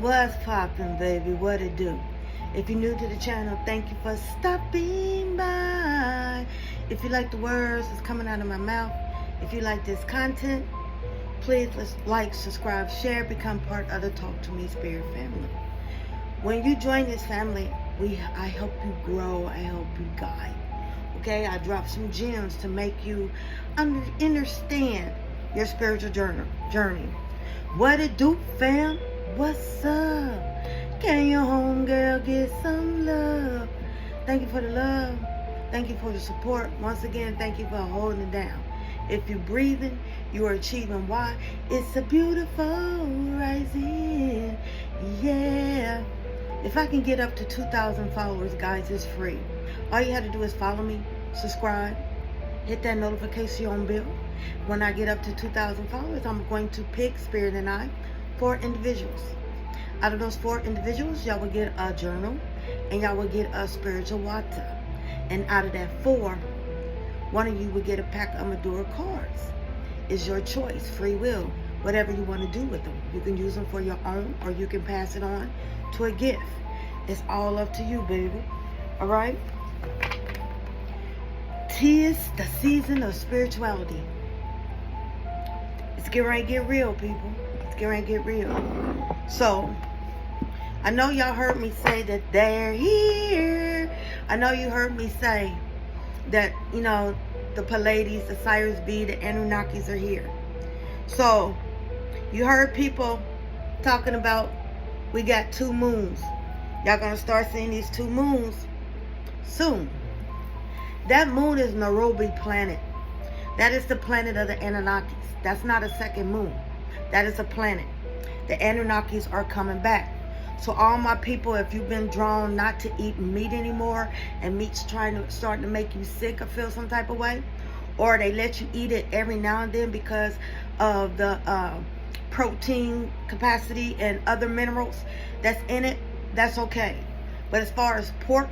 What's poppin', baby? What it do? If you're new to the channel, thank you for stopping by. If you like the words that's coming out of my mouth, if you like this content, please let's like, subscribe, share, become part of the Talk to Me Spirit family. When you join this family, I help you grow, I help you guide. Okay, I drop some gems to make you understand your spiritual journey. What it do, fam? What's up? Can your homegirl get some love? Thank you for the love. Thank you for the support. Once again, thank you for holding it down. If you're breathing, you are achieving. Why? It's a beautiful rising. Yeah. If I can get up to 2,000 followers, guys, it's free. All you have to do is follow me, subscribe, hit that notification bell. When I get up to 2,000 followers, I'm going to pick Spirit and I 4 individuals. Out of those 4 individuals, y'all will get a journal and y'all will get a spiritual water. And out of that 4, one of you will get a pack of Madura cards. It's your choice, free will, whatever you want to do with them. You can use them for your own or you can pass it on to a gift. It's all up to you, baby. All right? 'Tis the season of spirituality. It's getting ready to get real, people. It's getting ready to get real. So, I know y'all heard me say that they're here. I know you heard me say that, you know, the Pleiades, the Sirius B, the Anunnakis are here. So, you heard people talking about we got 2 moons. Y'all gonna start seeing these 2 moons soon. That moon is Nairobi planet. That is the planet of the Anunnakis. That's not a second moon. That is a planet. The Anunnakis are coming back. So all my people, if you've been drawn not to eat meat anymore, and meat's starting to make you sick or feel some type of way, or they let you eat it every now and then because of the protein capacity and other minerals that's in it, that's okay. But as far as pork,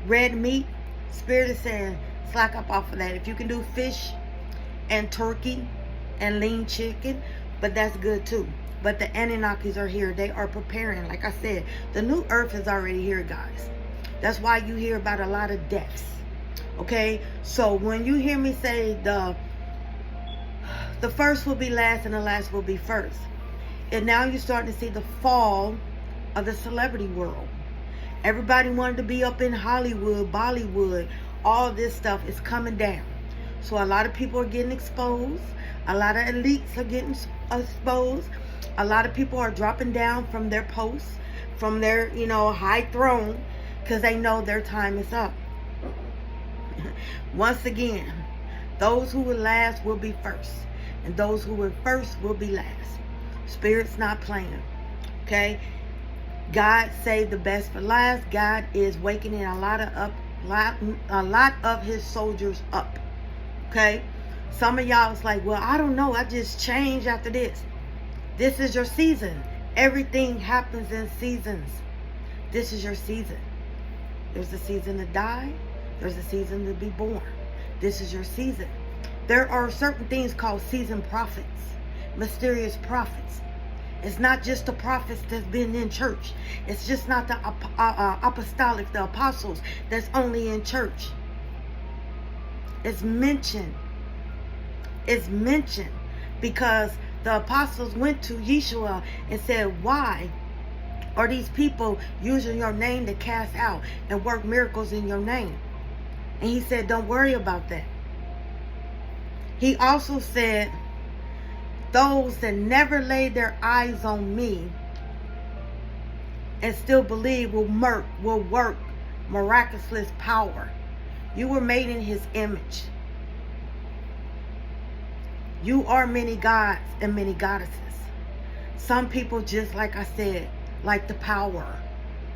red meat, Spirit is saying slack up off of that. If you can do fish and turkey and lean chicken, but that's good too. But the Anunnakis are here. They are preparing. Like I said, the new earth is already here, guys. That's why you hear about a lot of deaths. Okay? So when you hear me say the first will be last and the last will be first. And now you're starting to see the fall of the celebrity world. Everybody wanted to be up in Hollywood, Bollywood. All this stuff is coming down. So a lot of people are getting exposed. A lot of elites are getting exposed. A lot of people are dropping down from their posts, from their, high throne, because they know their time is up. Once again, those who will last will be first. And those who were first will be last. Spirit's not playing. Okay? God saved the best for last. God is waking a lot of his soldiers up. Okay? Some of y'all is like, well, I don't know. I just changed after this. This is your season. Everything happens in seasons. This is your season. There's a season to die. There's a season to be born. This is your season. There are certain things called seasoned prophets. Mysterious prophets. It's not just the prophets that's been in church. It's just not the apostolic, the apostles that's only in church. It's mentioned. It's mentioned because the apostles went to Yeshua and said, why are these people using your name to cast out and work miracles in your name? And he said, don't worry about that. He also said, those that never laid their eyes on me and still believe will work miraculous power. You were made in his image. You are many gods and many goddesses. Some people, just like I said, like the power.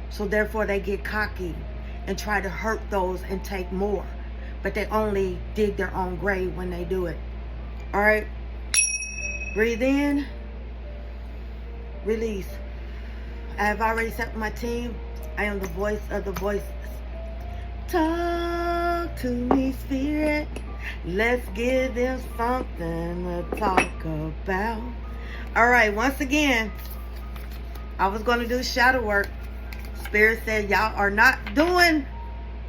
So therefore they get cocky and try to hurt those and take more. But they only dig their own grave when they do it. All right? Breathe in. Release. I have already set my team. I am the voice of the voiceless. Talk to me, Spirit. Let's give them something to talk about. All right, once again, I was going to do shadow work. Spirit said y'all are not doing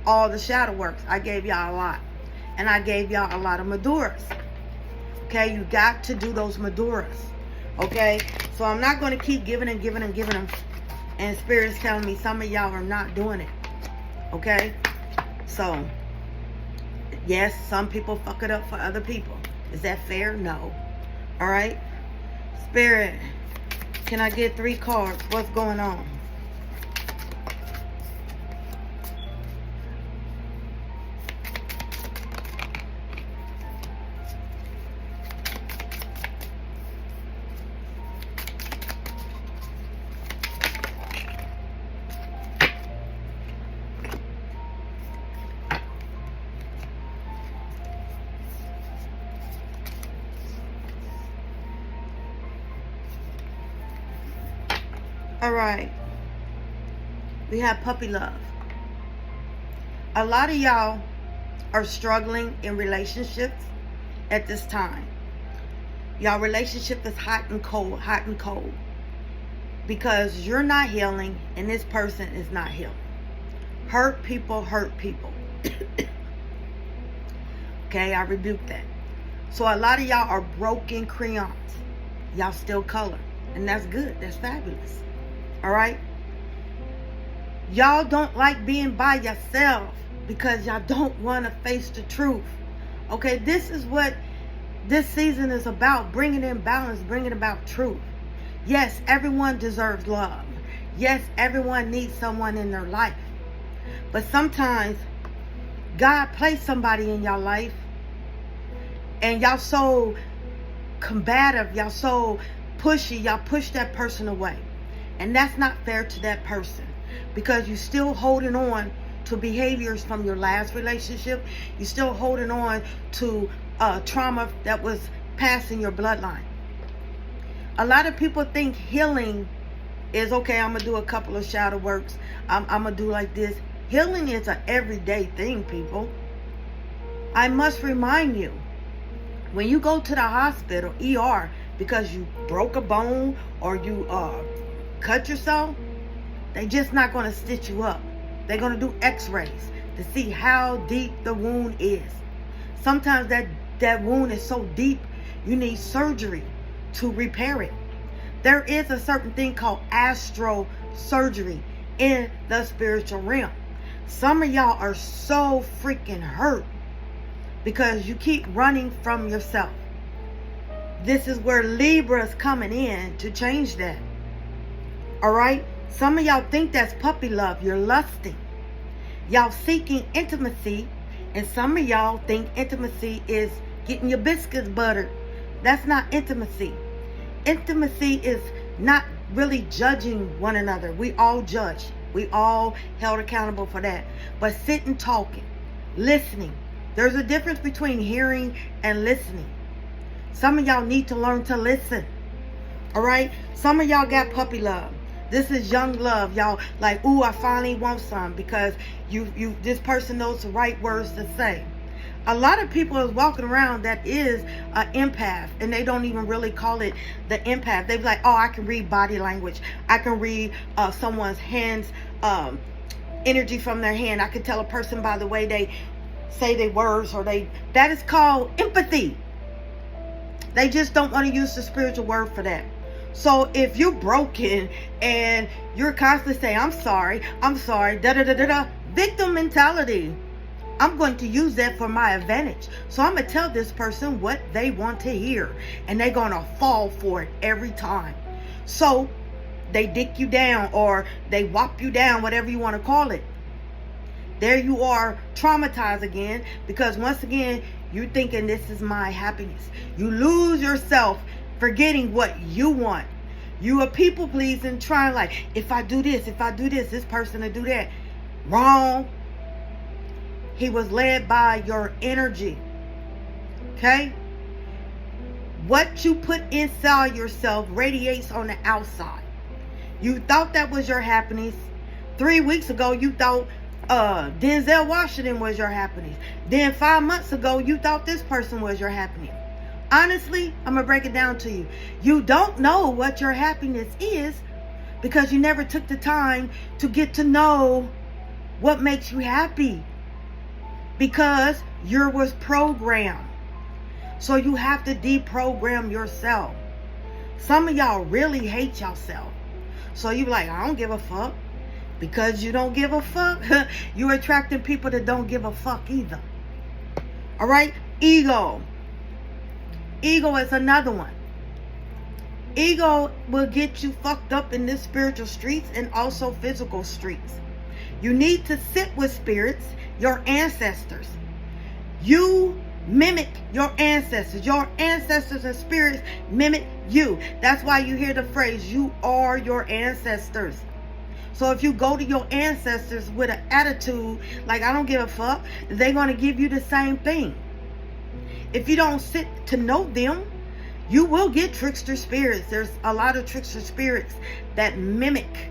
all the shadow works. I gave y'all a lot. And I gave y'all a lot of Maduras. Okay, you got to do those Maduras. Okay, so I'm not going to keep giving and giving and giving them. And Spirit is telling me some of y'all are not doing it. Okay, so yes, some people fuck it up for other people. Is that fair? No. All right, Spirit, can I get 3 cards? What's going on? All right, we have puppy love. A lot of y'all are struggling in relationships at this time. Y'all relationship is hot and cold, because you're not healing and this person is not healing. Hurt people. Okay, I rebuke that. So a lot of y'all are broken crayons. Y'all still color, and that's good. That's fabulous. All right, y'all don't like being by yourself because y'all don't want to face the truth. Okay, this is what this season is about, bringing in balance, bringing about truth. Yes, everyone deserves love. Yes, everyone needs someone in their life, but sometimes God placed somebody in your life and y'all so combative, y'all so pushy, y'all push that person away. And that's not fair to that person, because you're still holding on to behaviors from your last relationship. You're still holding on to trauma that was passed in your bloodline. A lot of people think healing is, okay, I'm going to do a couple of shadow works. I'm going to do like this. Healing is an everyday thing, people. I must remind you, when you go to the hospital, ER, because you broke a bone or you cut yourself, they just not going to stitch you up. They're going to do x-rays to see how deep the wound is. Sometimes that wound is so deep, you need surgery to repair it. There is a certain thing called astral surgery in the spiritual realm. Some of y'all are so freaking hurt because you keep running from yourself. This is where Libra is coming in to change that. All right, some of y'all think that's puppy love. You're lusting. Y'all seeking intimacy, and some of y'all think intimacy is getting your biscuits buttered. That's not intimacy. Intimacy is not really judging one another. We all judge. We all held accountable for that. But sitting, talking, listening. There's a difference between hearing and listening. Some of y'all need to learn to listen. All right, some of y'all got puppy love. This is young love. Y'all like, ooh, I finally want some, because this person knows the right words to say. A lot of people is walking around that is an empath, and they don't even really call it the empath. They be like, oh, I can read body language. I can read someone's hands, energy from their hand. I can tell a person by the way they say their words, or that is called empathy. They just don't want to use the spiritual word for that. So if you're broken and you're constantly saying, I'm sorry, victim mentality. I'm going to use that for my advantage. So I'm going to tell this person what they want to hear, and they're going to fall for it every time. So they dick you down, or they whop you down, whatever you want to call it. There you are, traumatized again, because once again, you're thinking this is my happiness. You lose yourself forgetting what you want. You are people pleasing, trying like, if I do this, this person will do that. Wrong. He was led by your energy. Okay? What you put inside yourself radiates on the outside. You thought that was your happiness. 3 weeks ago, you thought Denzel Washington was your happiness. Then 5 months ago, you thought this person was your happiness. Honestly, I'm going to break it down to you. You don't know what your happiness is because you never took the time to get to know what makes you happy, because you was programmed. So you have to deprogram yourself. Some of y'all really hate yourself. So you like, I don't give a fuck. Because you don't give a fuck, you're attracting people that don't give a fuck either. All right? Ego. Ego is another one. Ego will get you fucked up in this spiritual streets and also physical streets. You need to sit with spirits, your ancestors. You mimic your ancestors. Your ancestors and spirits mimic you. That's why you hear the phrase, you are your ancestors. So if you go to your ancestors with an attitude like, I don't give a fuck, they're going to give you the same thing. If you don't sit to know them, you will get trickster spirits. There's a lot of trickster spirits that mimic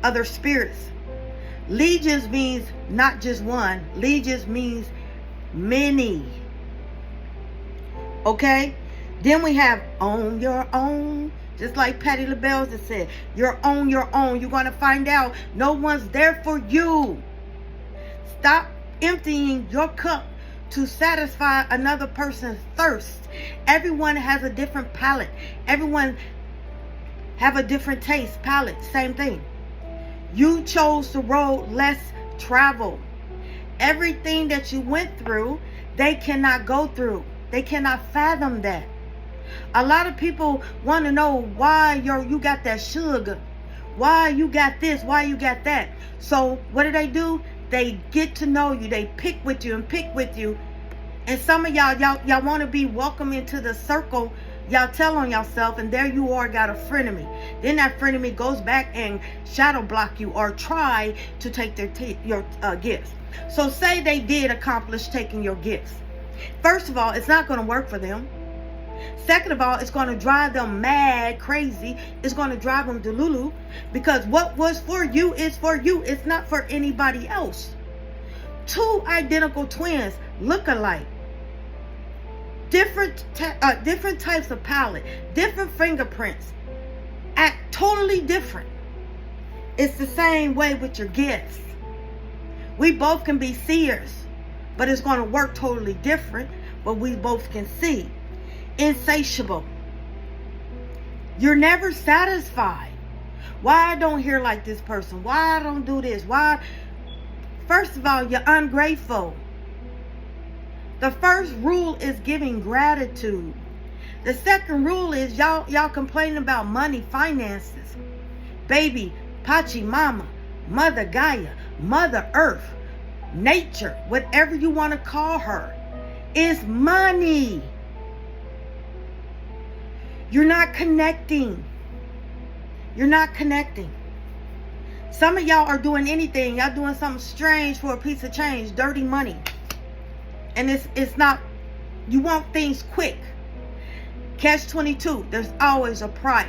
other spirits. Legions means not just one. Legions means many. Okay? Then we have on your own. Just like Patti LaBelle has said, you're on your own. You're going to find out no one's there for you. Stop emptying your cup to satisfy another person's thirst. Everyone has a different palate. Everyone have a different taste, palate, same thing. You chose the road less traveled. Everything that you went through, they cannot go through. They cannot fathom that. A lot of people want to know why you got that sugar, why you got this, why you got that. So what do? They get to know you. They pick with you and pick with you. And some of y'all want to be welcome into the circle. Y'all tell on yourself, and there you are, got a frenemy. Then that frenemy goes back and shadow block you or try to take your gifts. So say they did accomplish taking your gifts. First of all, it's not going to work for them. Second of all, it's going to drive them mad, crazy. It's going to drive them delulu, because what was for you is for you. It's not for anybody else. Two identical twins look alike. Different types of palette, different fingerprints, act totally different. It's the same way with your gifts. We both can be seers, but it's going to work totally different, but we both can see. Insatiable. You're never satisfied. Why I don't hear like this person? Why I don't do this? Why? First of all, you're ungrateful. The first rule is giving gratitude. The second rule is y'all complaining about money, finances. Baby, Pachamama, Mother Gaia, Mother Earth, nature, whatever you want to call her, is money. You're not connecting. You're not connecting. Some of y'all are doing anything. Y'all doing something strange for a piece of change. Dirty money. And it's not, you want things quick. Catch-22. There's always a price.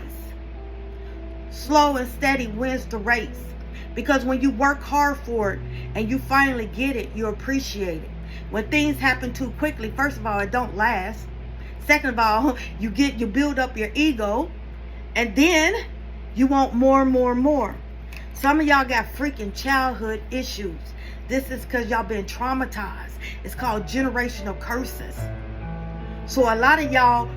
Slow and steady wins the race. Because when you work hard for it and you finally get it, you appreciate it. When things happen too quickly, first of all, it don't last. Second of all, you build up your ego, and then you want more and more and more. Some of y'all got freaking childhood issues. This is because y'all been traumatized. It's called generational curses. So a lot of y'all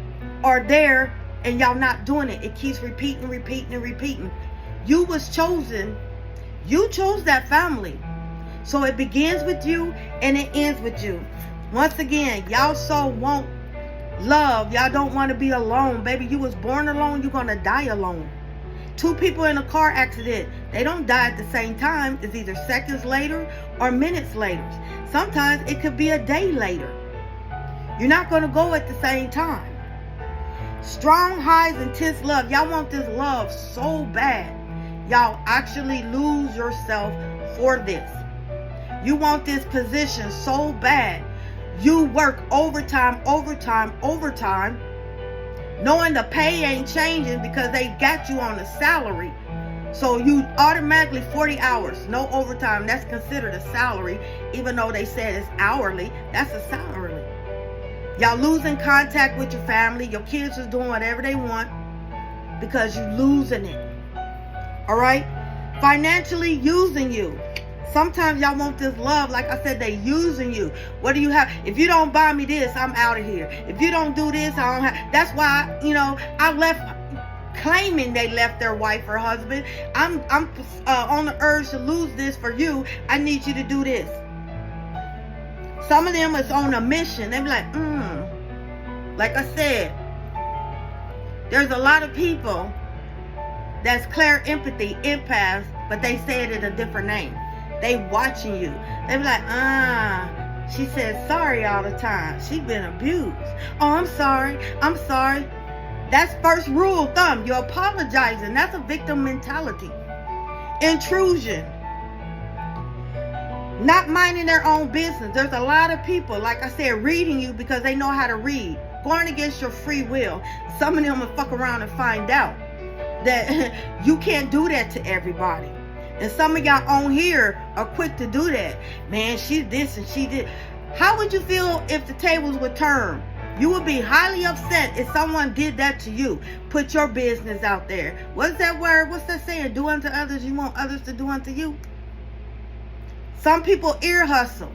are there and y'all not doing it. It keeps repeating. You was chosen. You chose that family. So it begins with you and it ends with you. Once again, y'all so want love. Y'all don't want to be alone. Baby, you was born alone. You're going to die alone. Two people in a car accident, they don't die at the same time. It's either seconds later or minutes later. Sometimes it could be a day later. You're not going to go at the same time. Strong highs, intense love. Y'all want this love so bad. Y'all actually lose yourself for this. You want this position so bad. You work overtime, knowing the pay ain't changing because they got you on a salary. So you automatically 40 hours, no overtime. That's considered a salary, even though they said it's hourly. That's a salary. Y'all losing contact with your family. Your kids is doing whatever they want because you're losing it. All right? Financially using you. Sometimes y'all want this love. Like I said, they using you. What do you have? If you don't buy me this, I'm out of here. If you don't do this, I don't have. That's why, I left claiming they left their wife or husband. I'm on the urge to lose this for you. I need you to do this. Some of them is on a mission. They be like, Like I said, there's a lot of people that's clear empathy, empaths, but they say it in a different name. They watching you. They be like, she said sorry all the time. She been abused. Oh, I'm sorry. I'm sorry. That's first rule of thumb. You're apologizing. That's a victim mentality. Intrusion. Not minding their own business. There's a lot of people, like I said, reading you because they know how to read. Going against your free will. Some of them will fuck around and find out that you can't do that to everybody. And some of y'all on here are quick to do that. Man, she's this and she did. How would you feel if the tables would turn? You would be highly upset if someone did that to you. Put your business out there. What's that word? What's that saying? Do unto others, you want others to do unto you. Some people ear hustle.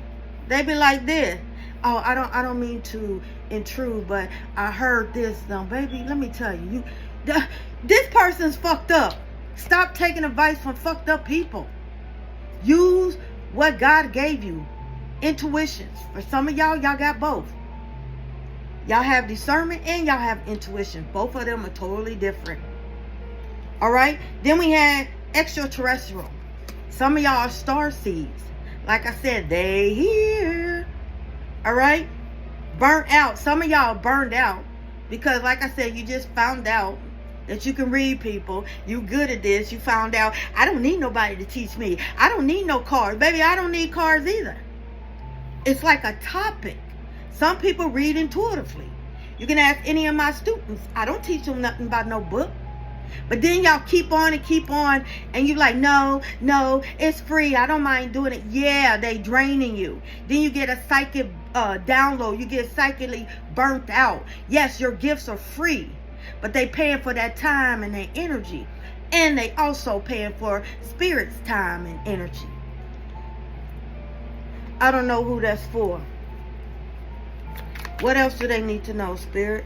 They be like this. Oh, I don't mean to intrude, but I heard this. Now, baby, let me tell you, this person's fucked up. Stop taking advice from fucked up people. Use what God gave you. Intuitions. For some of y'all got both. Y'all have discernment and y'all have intuition. Both of them are totally different. All right? Then we had extraterrestrial. Some of y'all are star seeds. Like I said, they here. All right? Burnt out. Some of y'all burned out because, like I said, you just found out that you can read people. You good at this. You found out, I don't need nobody to teach me. I don't need no cards. Baby, I don't need cards either. It's like a topic. Some people read intuitively. You can ask any of my students. I don't teach them nothing about no book. But then y'all keep on, and you like, no, it's free. I don't mind doing it. Yeah, they draining you. Then you get a psychic download. You get psychically burnt out. Yes, your gifts are free, but they paying for that time and their energy. And they also paying for spirit's time and energy. I don't know who that's for. What else do they need to know, spirit?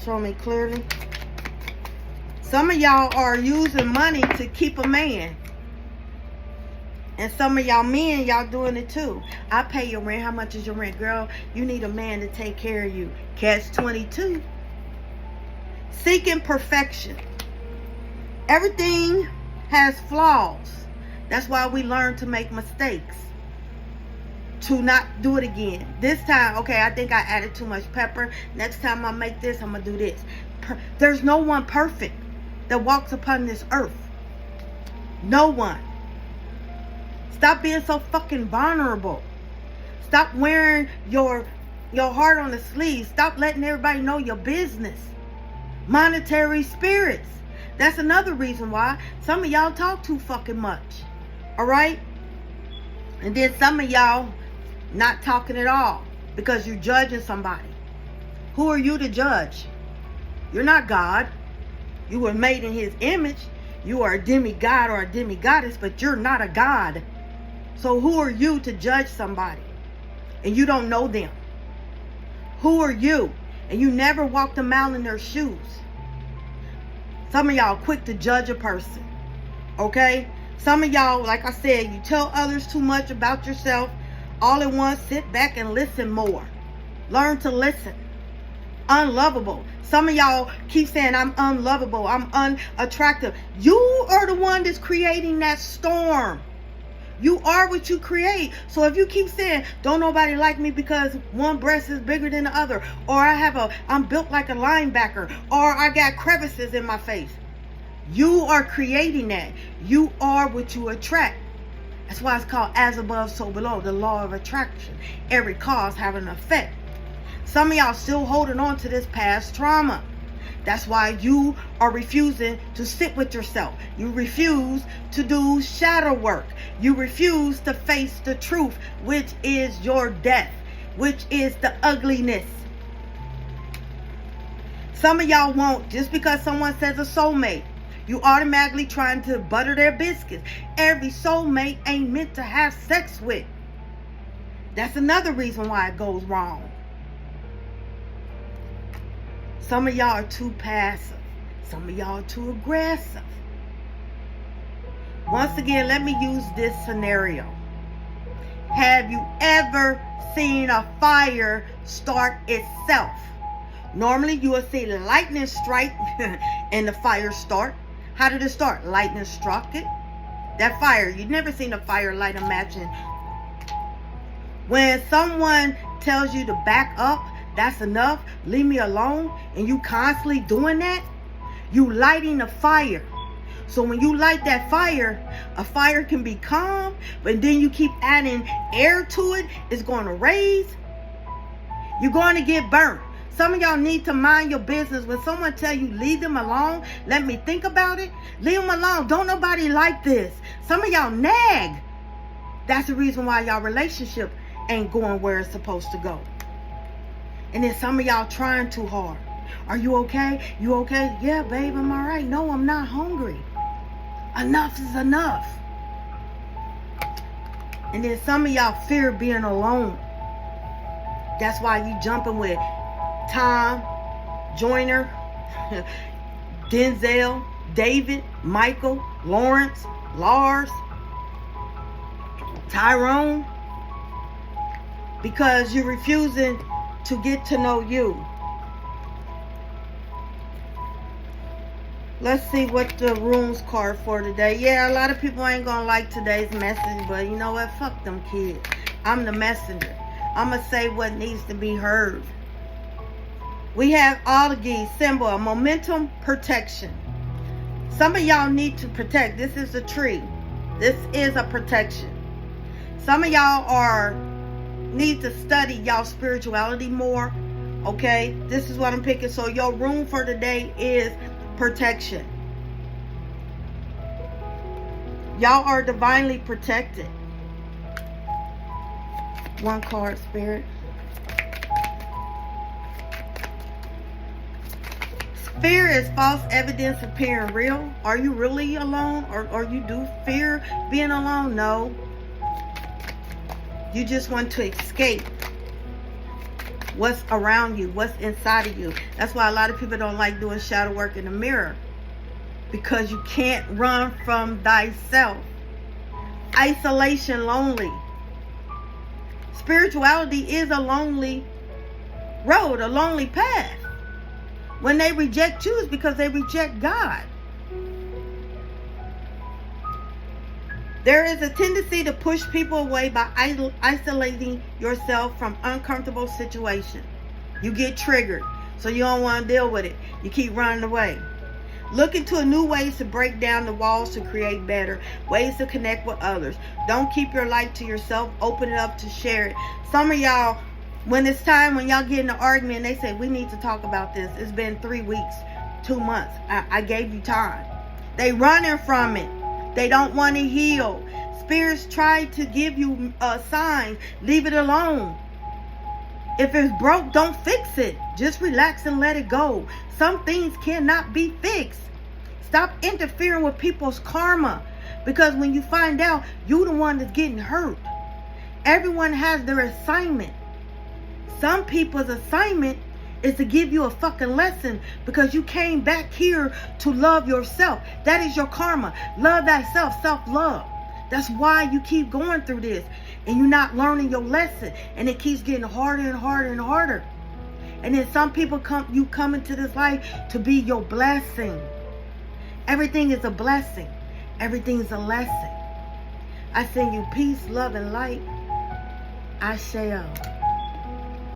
Show me clearly. Some of y'all are using money to keep a man. And some of y'all men, y'all doing it too. I pay your rent. How much is your rent? Girl, you need a man to take care of you. Catch 22. Seeking perfection. Everything has flaws. That's why we learn to make mistakes. To not do it again. This time, okay, I think I added too much pepper. Next time I make this, I'm going to do this. There's no one perfect that walks upon this earth. No one. Stop being so fucking vulnerable. Stop wearing your heart on the sleeve. Stop letting everybody know your business. Monetary spirits. That's another reason why some of y'all talk too fucking much. Alright? And then some of y'all not talking at all because you're judging somebody. Who are you to judge? You're not God. You were made in his image. You are a demigod or a demigoddess, but you're not a god. So who are you to judge somebody? And you don't know them. Who are you? And you never walked a mile in their shoes. Some of y'all quick to judge a person. Okay? Some of y'all, like I said, you tell others too much about yourself. All at once, sit back and listen more. Learn to listen. Unlovable. Some of y'all keep saying, I'm unlovable. I'm unattractive. You are the one that's creating that storm. You are what you create. So if you keep saying, don't nobody like me because one breast is bigger than the other, or I'm built like a linebacker, or I got crevices in my face. You are creating that. You are what you attract. That's why it's called as above, so below, the law of attraction. Every cause having an effect. Some of y'all still holding on to this past trauma. That's why you are refusing to sit with yourself. You refuse to do shadow work. You refuse to face the truth, which is your death, which is the ugliness. Some of y'all won't, just because someone says a soulmate, you automatically trying to butter their biscuits. Every soulmate ain't meant to have sex with. That's another reason why it goes wrong. Some of y'all are too passive. Some of y'all are too aggressive. Once again, let me use this scenario. Have you ever seen a fire start itself? Normally, you will see lightning strike and the fire start. How did it start? Lightning struck it. That fire, you've never seen a fire light a match. When someone tells you to back up, that's enough, leave me alone, and you constantly doing that, you lighting a fire. So when you light that fire, a fire can be calm, but then you keep adding air to it, it's going to raise. You're going to get burnt. Some of y'all need to mind your business. When someone tell you, leave them alone, let me think about it, leave them alone. Don't nobody like this. Some of y'all nag. That's the reason why y'all relationship ain't going where it's supposed to go. And then some of y'all trying too hard. Are you okay? You okay? Yeah, babe, I'm all right. No, I'm not hungry. Enough is enough. And then some of y'all fear being alone. That's why you jumping with Tom, Joyner, Denzel, David, Michael, Lawrence, Lars, Tyrone. Because you're refusing to get to know you. Let's see what the runes card for today. Yeah, a lot of people ain't gonna like today's message, but you know what? Fuck them kids. I'm the messenger. I'm gonna say what needs to be heard. We have Algae symbol, momentum protection. Some of y'all need to protect. This is a tree. This is a protection. Some of y'all need to study y'all spirituality more. Okay, this is what I'm picking. So your rune for today is protection. Y'all are divinely protected. One card, Spirit. Fear is false evidence appearing real. Are you really alone? Or you do fear being alone? No. You just want to escape what's around you, what's inside of you. That's why a lot of people don't like doing shadow work in the mirror. Because you can't run from thyself. Isolation, lonely. Spirituality is a lonely road, a lonely path. When they reject you, it's because they reject God. There is a tendency to push people away by isolating yourself from uncomfortable situations. You get triggered, so you don't want to deal with it. You keep running away. Look into new ways to break down the walls to create better ways to connect with others. Don't keep your light to yourself. Open it up to share it. Some of y'all, when it's time, when y'all get in an argument, they say, we need to talk about this. It's been 3 weeks, 2 months. I gave you time. They running from it. They don't want to heal. Spirits try to give you signs. Leave it alone. If it's broke, don't fix it. Just relax and let it go. Some things cannot be fixed. Stop interfering with people's karma. Because when you find out, you're the one that's getting hurt. Everyone has their assignment. Some people's assignment is to give you a fucking lesson because you came back here to love yourself. That is your karma. Love thyself, self-love. That's why you keep going through this and you're not learning your lesson, and it keeps getting harder and harder and harder. And then some people you come into this life to be your blessing. Everything is a blessing. Everything is a lesson. I send you peace, love, and light. I shall.